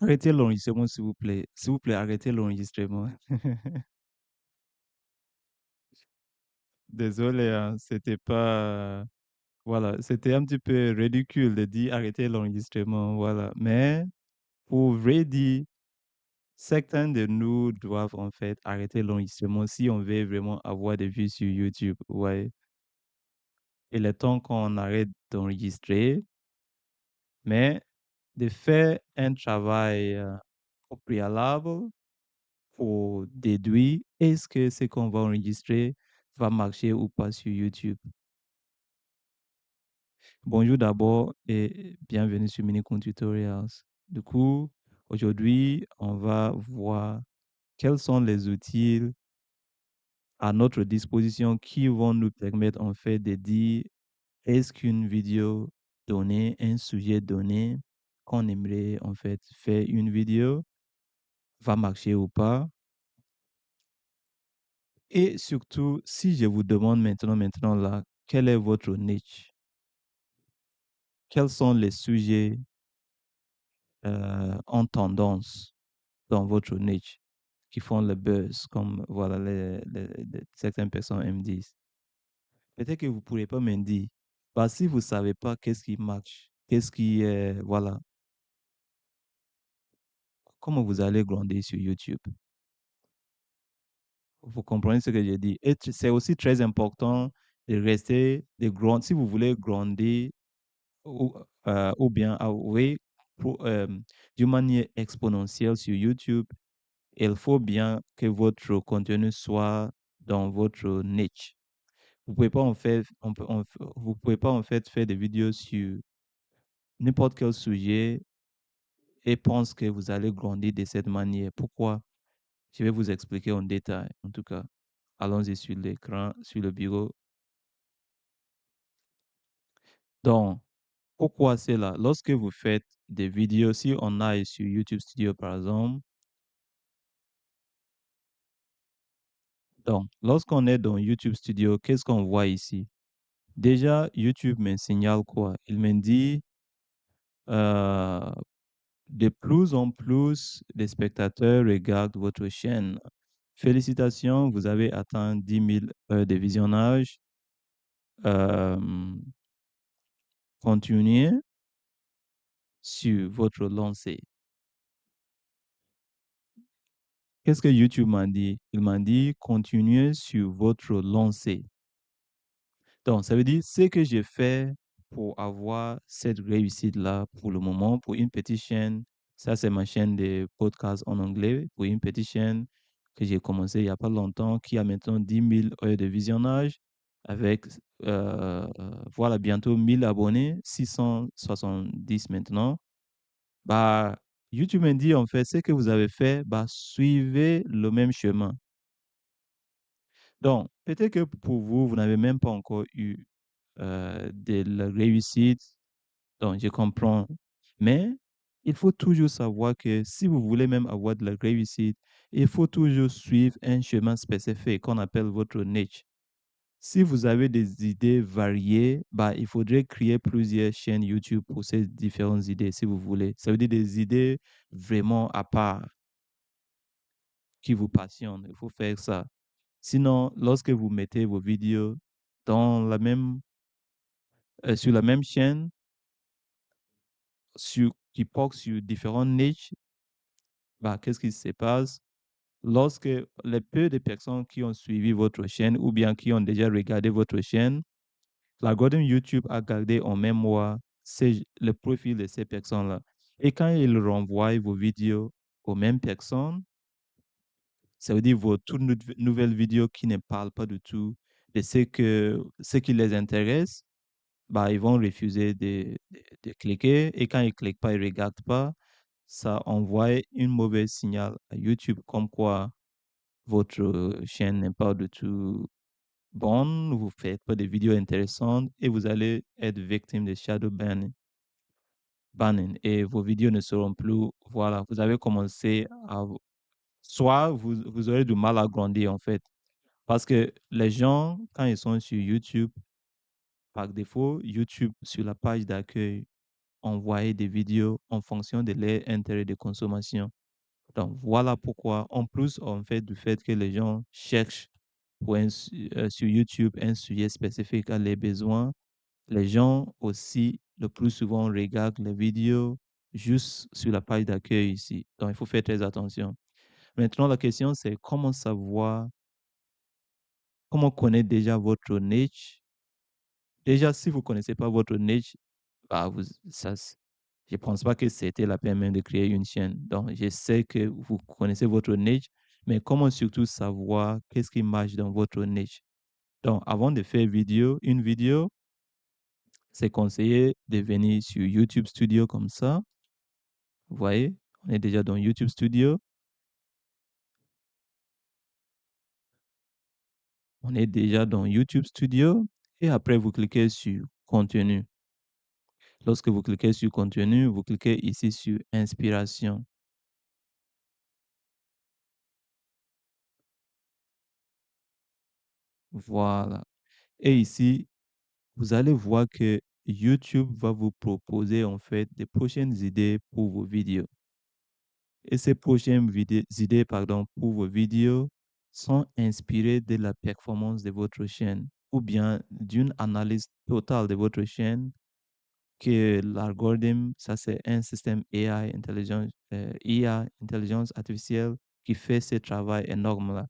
Arrêtez l'enregistrement, s'il vous plaît. S'il vous plaît, arrêtez l'enregistrement. Désolé, hein, c'était pas, voilà, c'était un petit peu ridicule de dire arrêtez l'enregistrement, voilà. Mais pour vrai dire, certains de nous doivent en fait arrêter l'enregistrement si on veut vraiment avoir des vues sur YouTube, ouais. Il est temps qu'on arrête d'enregistrer, mais de faire un travail au préalable pour déduire est-ce que ce qu'on va enregistrer va marcher ou pas sur YouTube. Bonjour d'abord et bienvenue sur Minicon Tutorials. Du coup, aujourd'hui, on va voir quels sont les outils à notre disposition qui vont nous permettre en fait de dire est-ce qu'une vidéo donnée, un sujet donné, qu'on aimerait en fait faire une vidéo, va marcher ou pas. Et surtout, si je vous demande maintenant là, quelle est votre niche? Quels sont les sujets en tendance dans votre niche qui font le buzz, comme voilà, certaines personnes me disent. Peut-être que vous ne pourrez pas me dire. Bah, si vous ne savez pas qu'est-ce qui marche, qu'est-ce qui est, voilà, comment vous allez grandir sur YouTube? Vous comprenez ce que je dis? Et c'est aussi très important de rester, si vous voulez grandir ou bien oui, d'une manière exponentielle sur YouTube, il faut bien que votre contenu soit dans votre niche. Vous pouvez pas en fait, vous pouvez pas en fait faire des vidéos sur n'importe quel sujet et pense que vous allez grandir de cette manière. Pourquoi? Je vais vous expliquer en détail. En tout cas, allons-y sur l'écran, sur le bureau. Donc, pourquoi c'est là? Lorsque vous faites des vidéos, si on aille sur YouTube Studio par exemple, donc, lorsqu'on est dans YouTube Studio, qu'est-ce qu'on voit ici? Déjà, YouTube me signale quoi? Il me dit euh, de plus en plus de spectateurs regardent votre chaîne. Félicitations, vous avez atteint 10 000 heures de visionnage. Euh, Continuez sur votre lancée. Qu'est-ce que YouTube m'a dit? Il m'a dit continuez sur votre lancée. Donc, ça veut dire ce que j'ai fait pour avoir cette réussite-là pour le moment, pour une petite chaîne. Ça, c'est ma chaîne de podcast en anglais, pour une petite chaîne que j'ai commencé il n'y a pas longtemps, qui a maintenant 10 000 heures de visionnage, avec, voilà, bientôt 1 000 abonnés, 670 maintenant. Bah, YouTube me dit, en fait, ce que vous avez fait, bah, suivez le même chemin. Donc, peut-être que pour vous, vous n'avez même pas encore eu de la réussite. Donc, je comprends. Mais il faut toujours savoir que si vous voulez même avoir de la réussite, il faut toujours suivre un chemin spécifique qu'on appelle votre niche. Si vous avez des idées variées, bah, il faudrait créer plusieurs chaînes YouTube pour ces différentes idées, si vous voulez. Ça veut dire des idées vraiment à part qui vous passionnent. Il faut faire ça. Sinon, lorsque vous mettez vos vidéos dans sur la même chaîne, qui portent sur différentes niches, bah, qu'est-ce qui se passe? Lorsque les peu de personnes qui ont suivi votre chaîne ou bien qui ont déjà regardé votre chaîne, l'algorithme YouTube a gardé en mémoire le profil de ces personnes-là. Et quand il renvoie vos vidéos aux mêmes personnes, ça veut dire vos toutes nouvelles vidéos qui ne parlent pas du tout de ce qui les intéresse, bah, ils vont refuser de cliquer. Et quand ils ne cliquent pas, ils ne regardent pas, ça envoie une mauvaise signal à YouTube comme quoi votre chaîne n'est pas du tout bonne, vous ne faites pas de vidéos intéressantes et vous allez être victime de shadow banning et vos vidéos ne seront plus, voilà, vous avez commencé à, soit vous aurez du mal à grandir en fait. Parce que les gens, quand ils sont sur YouTube, par défaut, YouTube, sur la page d'accueil, envoyer des vidéos en fonction de leur intérêt de consommation. Donc, voilà pourquoi, en plus, en fait, du fait que les gens cherchent sur YouTube un sujet spécifique à leurs besoins, les gens aussi, le plus souvent, regardent les vidéos juste sur la page d'accueil ici. Donc, il faut faire très attention. Maintenant, la question, c'est comment savoir, comment connaître déjà votre niche. Déjà, si vous ne connaissez pas votre niche, bah, je ne pense pas que c'était la peine même de créer une chaîne. Donc, je sais que vous connaissez votre niche, mais comment surtout savoir qu'est-ce qui marche dans votre niche. Donc, avant de faire une vidéo, c'est conseillé de venir sur YouTube Studio comme ça. Vous voyez, on est déjà dans YouTube Studio. On est déjà dans YouTube Studio. Et après, vous cliquez sur Contenu. Lorsque vous cliquez sur Contenu, vous cliquez ici sur Inspiration. Voilà. Et ici, vous allez voir que YouTube va vous proposer en fait des prochaines idées pour vos vidéos. Et ces prochaines idées pour vos vidéos sont inspirées de la performance de votre chaîne ou bien d'une analyse totale de votre chaîne que l'algorithme, ça c'est un système IA, intelligence artificielle, qui fait ce travail énorme là.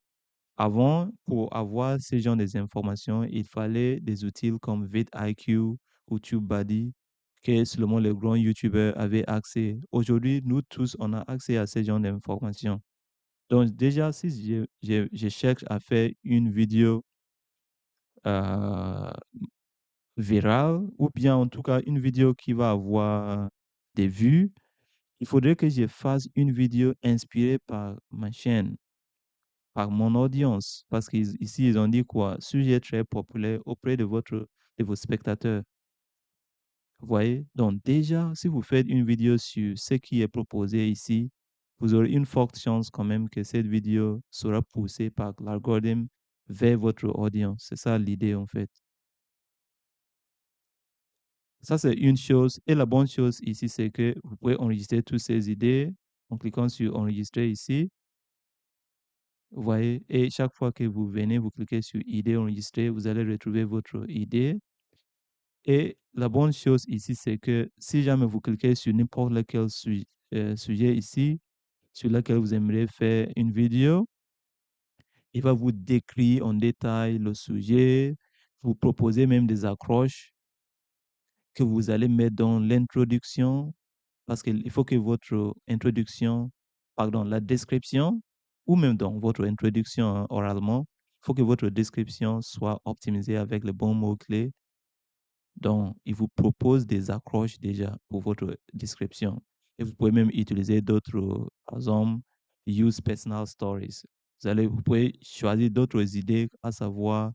Avant, pour avoir ce genre d'informations, il fallait des outils comme vidIQ ou TubeBuddy que seulement les grands YouTubeurs avaient accès. Aujourd'hui, nous tous, on a accès à ce genre d'informations. Donc déjà, si je cherche à faire une vidéo euh, virale ou bien en tout cas une vidéo qui va avoir des vues, il faudrait que je fasse une vidéo inspirée par ma chaîne, par mon audience, parce qu'ici, ils ont dit quoi? Sujet très populaire auprès de vos spectateurs. Vous voyez? Donc, déjà, si vous faites une vidéo sur ce qui est proposé ici, vous aurez une forte chance quand même que cette vidéo sera poussée par l'algorithme vers votre audience. C'est ça l'idée, en fait. Ça, c'est une chose. Et la bonne chose ici, c'est que vous pouvez enregistrer toutes ces idées en cliquant sur enregistrer ici. Vous voyez, et chaque fois que vous venez, vous cliquez sur idée enregistrer, vous allez retrouver votre idée. Et la bonne chose ici, c'est que si jamais vous cliquez sur n'importe lequel sujet ici, sur lequel vous aimeriez faire une vidéo, il va vous décrire en détail le sujet, vous proposer même des accroches que vous allez mettre dans l'introduction, parce qu'il faut que votre introduction, pardon, la description, ou même dans votre introduction oralement, il faut que votre description soit optimisée avec les bons mots-clés. Donc, il vous propose des accroches déjà pour votre description. Et vous pouvez même utiliser d'autres, par exemple, use personal stories. Vous pouvez choisir d'autres idées, à savoir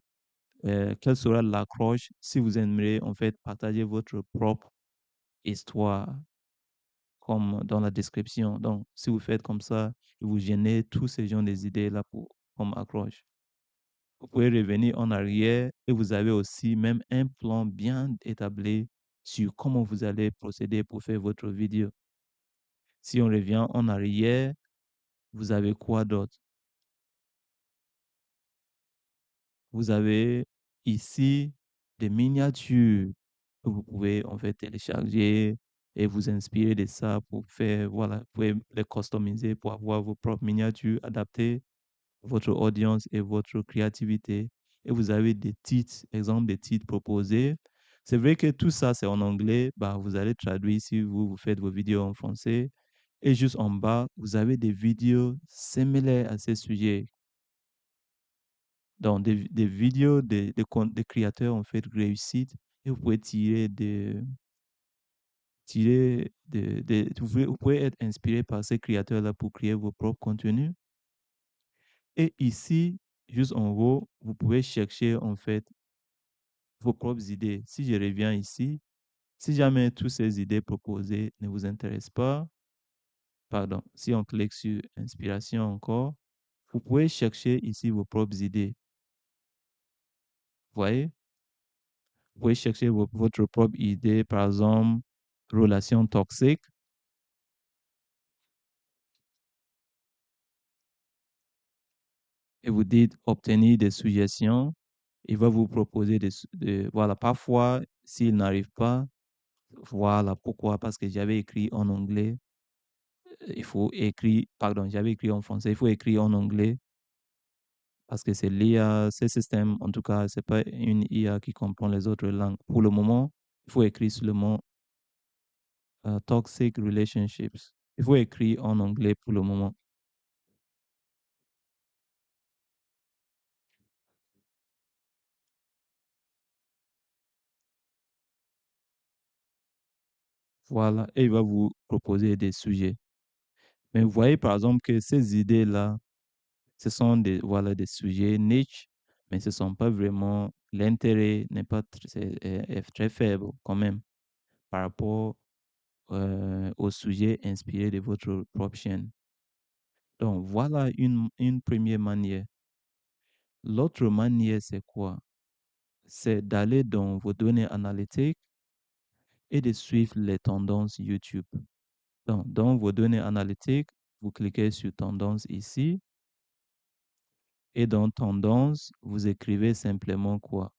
quelle sera l'accroche si vous aimeriez en fait partager votre propre histoire comme dans la description. Donc, si vous faites comme ça, vous gênez tous ces gens des idées là comme accroche. Vous pouvez revenir en arrière et vous avez aussi même un plan bien établi sur comment vous allez procéder pour faire votre vidéo. Si on revient en arrière, vous avez quoi d'autre? Vous avez ici des miniatures que vous pouvez en fait télécharger et vous inspirer de ça pour faire, voilà, vous pouvez les customiser pour avoir vos propres miniatures adaptées à votre audience et votre créativité. Et vous avez des titres, exemple des titres proposés. C'est vrai que tout ça, c'est en anglais. Bah, vous allez traduire si vous faites vos vidéos en français. Et juste en bas, vous avez des vidéos similaires à ces sujets. Donc, des vidéos des créateurs en fait réussites et vous pouvez vous pouvez être inspiré par ces créateurs-là pour créer vos propres contenus. Et ici, juste en haut, vous pouvez chercher en fait vos propres idées. Si je reviens ici, si jamais toutes ces idées proposées ne vous intéressent pas, pardon, si on clique sur inspiration encore, vous pouvez chercher ici vos propres idées. Vous voyez? Vous pouvez chercher votre propre idée, par exemple, relations toxiques et vous dites obtenir des suggestions. Il va vous proposer voilà, parfois, s'il n'arrive pas, voilà pourquoi, parce que j'avais écrit en anglais, il faut écrire, pardon, j'avais écrit en français, il faut écrire en anglais parce que c'est l'IA, ce système, en tout cas, c'est pas une IA qui comprend les autres langues. Pour le moment, il faut écrire seulement toxic relationships. Il faut écrire en anglais pour le moment. Voilà, et il va vous proposer des sujets. Mais vous voyez par exemple que ces idées-là, ce sont des, voilà, des sujets niche, mais ce ne sont pas vraiment, l'intérêt n'est pas est très faible quand même par rapport au sujet inspiré de votre propre chaîne. Donc voilà une première manière. L'autre manière, c'est quoi? C'est d'aller dans vos données analytiques et de suivre les tendances YouTube. Donc, dans vos données analytiques, vous cliquez sur tendance ici et dans tendance, vous écrivez simplement quoi?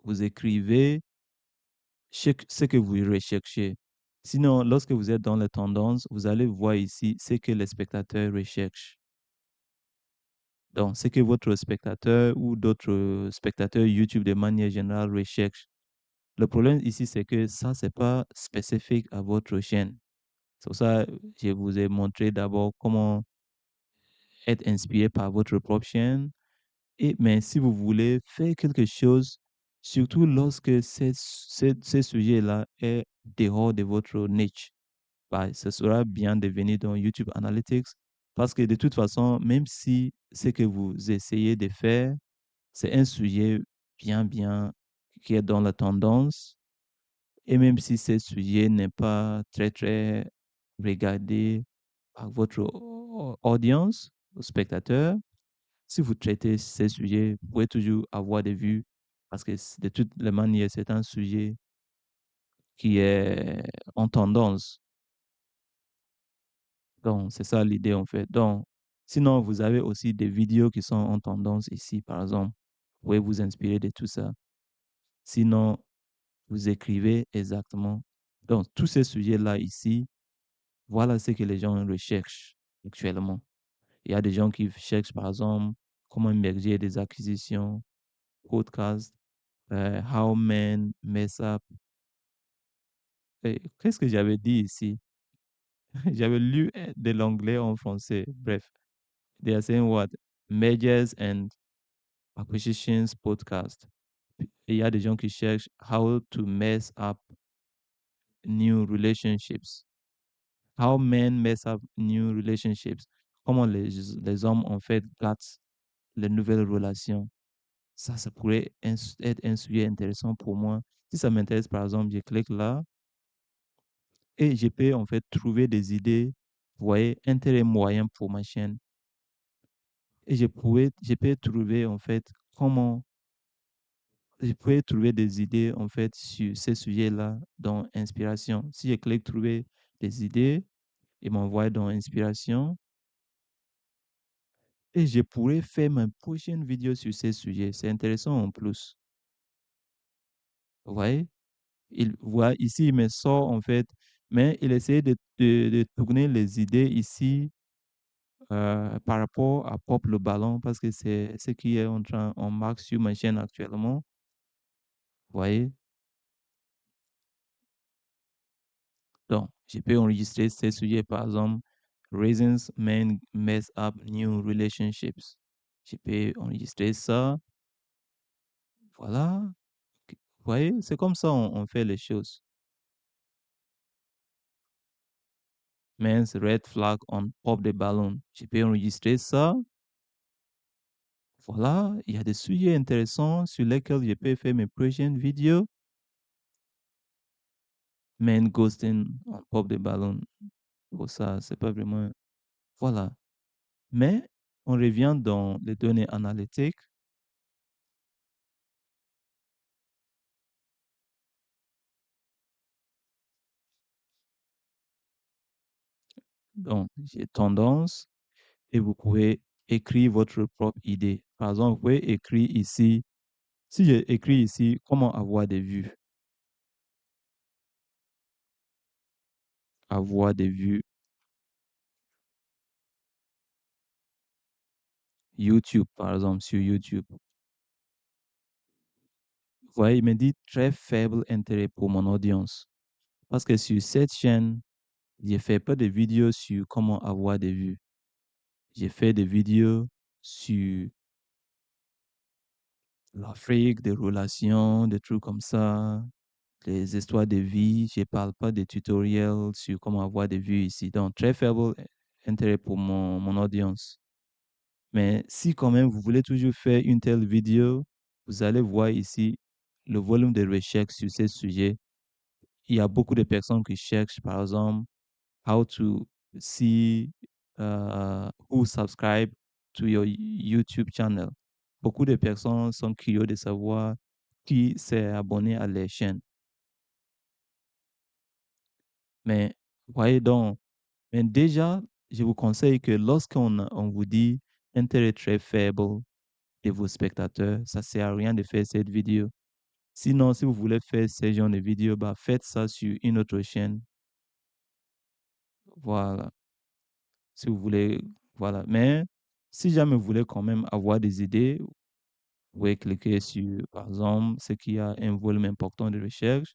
Vous écrivez ce que vous recherchez. Sinon, lorsque vous êtes dans les tendances, vous allez voir ici ce que les spectateurs recherchent. Donc, ce que votre spectateur ou d'autres spectateurs YouTube de manière générale recherchent. Le problème ici, c'est que ça, c'est pas spécifique à votre chaîne. C'est pour ça que je vous ai montré d'abord comment être inspiré par votre propre chaîne. Mais si vous voulez faire quelque chose, surtout lorsque ce sujet-là est dehors de votre niche, bah, ce sera bien de venir dans YouTube Analytics parce que de toute façon, même si ce que vous essayez de faire, c'est un sujet bien qui est dans la tendance, et même si ce sujet n'est pas très regardé par votre audience, aux spectateurs, si vous traitez ces sujets, vous pouvez toujours avoir des vues parce que de toutes les manières, c'est un sujet qui est en tendance. Donc, c'est ça l'idée en fait. Donc, sinon, vous avez aussi des vidéos qui sont en tendance ici, par exemple. Vous pouvez vous inspirer de tout ça. Sinon, vous écrivez exactement. Donc, tous ces sujets-là ici, voilà ce que les gens recherchent actuellement. Il y a des gens qui cherchent, par exemple, comment merger des acquisitions, podcasts, how men mess up. Qu'est-ce que j'avais dit ici? J'avais lu de l'anglais en français. Bref, they are saying what? Mergers and acquisitions podcast. Et il y a des gens qui cherchent how to mess up new relationships. How men mess up new relationships. Comment les hommes, en fait, gâtent les nouvelles relations. Ça pourrait être un sujet intéressant pour moi. Si ça m'intéresse, par exemple, je clique là et je peux, en fait, trouver des idées, vous voyez, intérêt moyen pour ma chaîne. Et je peux trouver, en fait, comment je peux trouver des idées, en fait, sur ces sujets-là dans Inspiration. Si je clique trouver des idées, il m'envoie dans Inspiration et je pourrais faire ma prochaine vidéo sur ces sujets. C'est intéressant en plus. Vous voyez? Ici, il me sort, en fait, mais il essaie de tourner les idées ici par rapport à Pop le ballon parce que c'est ce qui est en marque sur ma chaîne actuellement. Vous voyez? Donc, je peux enregistrer ces sujets, par exemple, Reasons Men Mess Up New Relationships. Je peux enregistrer ça. Voilà. Vous voyez? C'est comme ça on fait les choses. Men's Red Flag on Pop the Balloon. Je peux enregistrer ça. Voilà. Il y a des sujets intéressants sur lesquels je peux faire mes prochaines vidéos. Men Ghosting on Pop the Balloon. Pour ça, c'est pas vraiment. Voilà. Mais on revient dans les données analytiques. Donc, j'ai tendance et vous pouvez écrire votre propre idée. Par exemple, vous pouvez écrire ici, si j'ai écrit ici, comment avoir des vues. Avoir des vues YouTube, par exemple, sur YouTube. Vous voyez, il me dit très faible intérêt pour mon audience. Parce que sur cette chaîne, j'ai fait pas de vidéos sur comment avoir des vues. J'ai fait des vidéos sur l'Afrique, des relations, des trucs comme ça, les histoires de vie. Je parle pas des tutoriels sur comment avoir des vues ici. Donc, très faible intérêt pour mon audience. Mais si quand même vous voulez toujours faire une telle vidéo, vous allez voir ici le volume de recherche sur ce sujet. Il y a beaucoup de personnes qui cherchent, par exemple, how to see who subscribe to your YouTube channel. Beaucoup de personnes sont curieux de savoir qui s'est abonné à leur chaîne. Mais voyez donc, mais déjà, je vous conseille que lorsqu'on vous dit intérêt très faible de vos spectateurs, ça ne sert à rien de faire cette vidéo. Sinon, si vous voulez faire ce genre de vidéo, bah, faites ça sur une autre chaîne. Voilà. Si vous voulez, voilà. Mais si jamais vous voulez quand même avoir des idées, vous pouvez cliquer sur, par exemple, ce qui a un volume important de recherche.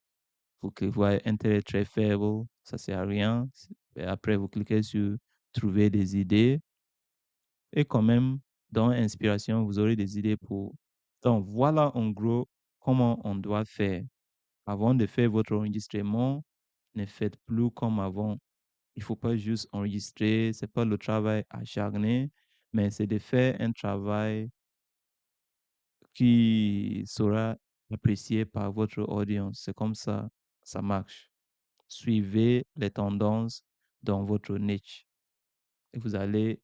Vous cliquez, voyez intérêt très faible, ça ne sert à rien. Et après, vous cliquez sur trouver des idées. Et quand même, dans inspiration, vous aurez des idées pour. Donc, voilà en gros comment on doit faire. Avant de faire votre enregistrement, ne faites plus comme avant. Il ne faut pas juste enregistrer, c'est pas le travail acharné, mais c'est de faire un travail qui sera apprécié par votre audience. C'est comme ça marche. Suivez les tendances dans votre niche et vous allez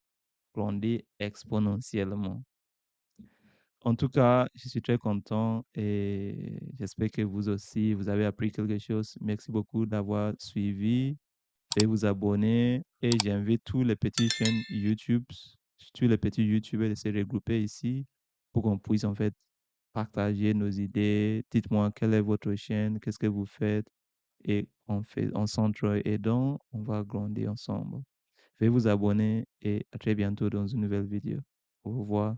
grandir exponentiellement. En tout cas, je suis très content et j'espère que vous aussi, vous avez appris quelque chose. Merci beaucoup d'avoir suivi. Veuillez vous abonner et j'invite tous les petites chaînes YouTube, tous les petits YouTubers de se regrouper ici pour qu'on puisse en fait partager nos idées. Dites-moi quelle est votre chaîne, qu'est-ce que vous faites et on fait, on s'entre-aidant, on va grandir ensemble. Veuillez vous abonner et à très bientôt dans une nouvelle vidéo. Au revoir.